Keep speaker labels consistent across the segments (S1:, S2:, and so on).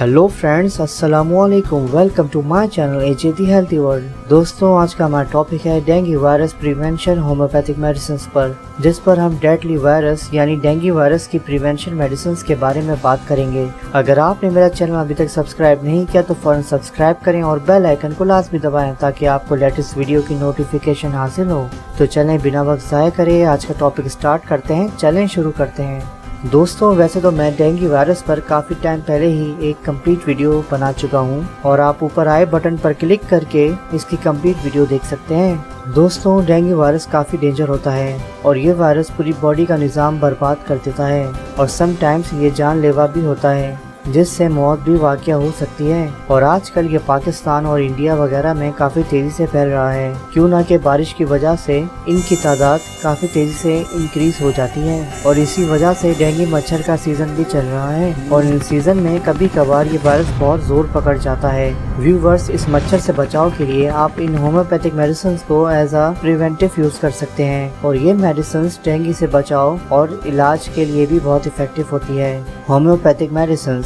S1: Hello friends, अस्सलाम वालेकुम। Welcome to my channel AJ the healthy world. दोस्तों, आज का हमारा टॉपिक है dengue virus prevention homeopathic medicine पर, जिस पर हम डेडली वायरस यानी डेंगू वायरस की प्रिवेंशन मेडिसिन के बारे में बात करेंगे। अगर आपने मेरा चैनल अभी तक सब्सक्राइब नहीं किया तो फौरन सब्सक्राइब करें और बेल आइकन को लाजमी दबाएं ताकि आपको लेटेस्ट वीडियो की नोटिफिकेशन हासिल हो। तो चलें बिना वक्त ज़ाया करे आज का टॉपिक स्टार्ट करते हैं। चलें शुरू करते हैं। दोस्तों, वैसे तो मैं डेंगू वायरस पर काफ़ी टाइम पहले ही एक कंप्लीट वीडियो बना चुका हूं और आप ऊपर आए बटन पर क्लिक करके इसकी कंप्लीट वीडियो देख सकते हैं। दोस्तों, डेंगू वायरस काफ़ी डेंजर होता है और ये वायरस पूरी बॉडी का निज़ाम बर्बाद कर देता है और समटाइम्स ये जानलेवा भी होता है, जिससे मौत भी वाक़या हो सकती है। और आजकल ये पाकिस्तान और इंडिया वगैरह में काफ़ी तेज़ी से फैल रहा है, क्यों ना कि बारिश की वजह से इनकी तादाद काफ़ी तेज़ी से इंक्रीज हो जाती है और इसी वजह से डेंगू मच्छर का सीज़न भी चल रहा है और इन सीज़न में कभी कभार ये वायरस बहुत ज़ोर पकड़ जाता है। व्यूवर्स, इस मच्छर से बचाव के लिए आप इन होम्योपैथिक मेडिसिन को एज आ प्रिवेंटिव यूज़ कर सकते हैं और ये मेडिसिन डेंगू से बचाव और इलाज के लिए भी बहुत इफेक्टिव होती है। Homeopathic medicine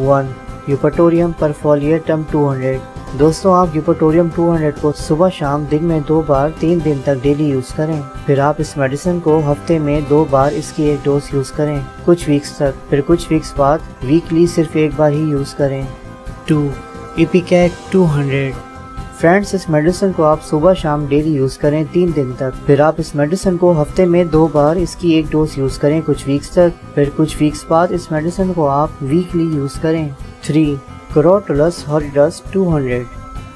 S1: 1. यूपटोरियम परफोलिएटम 200। दोस्तों, आप यूपटोरियम 200 को सुबह शाम दिन में 2 बार 3 दिन तक डेली यूज़ करें। फिर आप इस मेडिसिन को हफ्ते में 2 बार इसकी एक डोज यूज़ करें कुछ वीक्स तक। फिर कुछ वीक्स बाद वीकली सिर्फ 1 बार ही यूज़ करें। 2. इपिकैक 200। फ्रेंड्स, इस मेडिसिन को आप सुबह शाम डेली यूज़ करें 3 दिन तक। फिर आप इस मेडिसिन को हफ्ते में 2 बार इसकी एक डोज यूज़ करें कुछ वीक्स तक। फिर कुछ वीक्स बाद इस मेडिसिन को आप वीकली यूज़ करें। 3. क्रोटोलस हॉरिडस 200।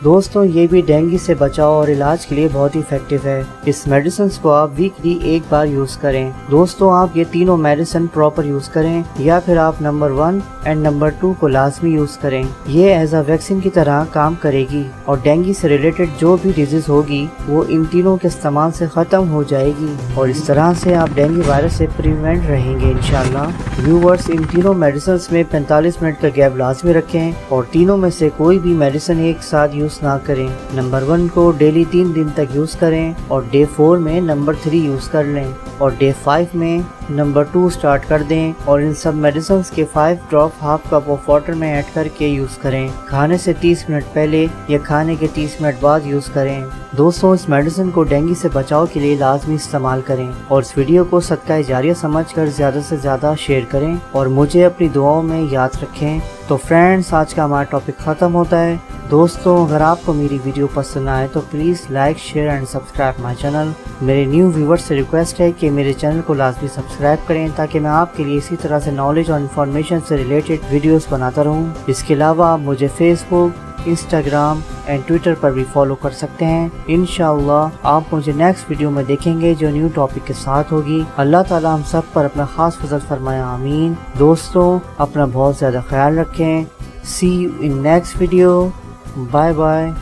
S1: दोस्तों, ये भी डेंगू से बचाव और इलाज के लिए बहुत ही इफेक्टिव है। इस मेडिसिन को आप वीकली 1 बार यूज़ करें। दोस्तों, आप ये तीनों मेडिसिन प्रॉपर यूज़ करें या फिर आप नंबर 1 एंड नंबर 2 को लाजमी यूज़ करें। ये एज अ वैक्सीन की तरह काम करेगी और डेंगू से रिलेटेड जो भी डिजीज होगी वो इन तीनों के इस्तेमाल से ख़त्म हो जाएगी और इस तरह से आप डेंगू वायरस से प्रिवेंट रहेंगे इंशाल्लाह। व्यूवर्स, इन तीनों मेडिसिन में 45 मिनट का गैप लाजमी रखें और तीनों में से कोई भी मेडिसिन एक साथ यूज़ ना करें। नंबर 1 को डेली 3 दिन तक यूज़ करें और डे 4 में नंबर 3 यूज़ कर लें और डे 5 में नंबर 2 स्टार्ट कर दें और इन सब मेडिसिन के 5 drop half cup of water में ऐड करके यूज़ करें। खाने से 30 मिनट पहले या खाने के 30 मिनट बाद यूज़ करें। दोस्तों, इस मेडिसिन को डेंगू से बचाव के लिए लाजमी इस्तेमाल करें और इस वीडियो को सदका जारिया समझकर ज़्यादा से ज़्यादा शेयर करें और मुझे अपनी दुआओं में याद रखें। तो फ्रेंड्स, आज का हमारा टॉपिक ख़त्म होता है। दोस्तों, अगर आपको मेरी वीडियो पसंद आए तो please like share and subscribe my channel. मेरे न्यू व्यूवर्स से रिक्वेस्ट है कि मेरे चैनल को लाजमी सब्सक्राइब करें ताकि मैं आपके लिए इसी तरह से नॉलेज और इन्फॉर्मेशन से रिलेटेड वीडियोस बनाता रहूं। इसके अलावा आप मुझे फेसबुक, इंस्टाग्राम एंड ट्विटर पर भी फॉलो कर सकते हैं। इंशाअल्लाह आप मुझे नेक्स्ट वीडियो में देखेंगे जो न्यू टॉपिक के साथ होगी। अल्लाह ताला हम सब पर अपना खास फजल फरमाए, आमीन। दोस्तों, अपना बहुत ज़्यादा ख्याल रखें। See you in next video. Bye bye.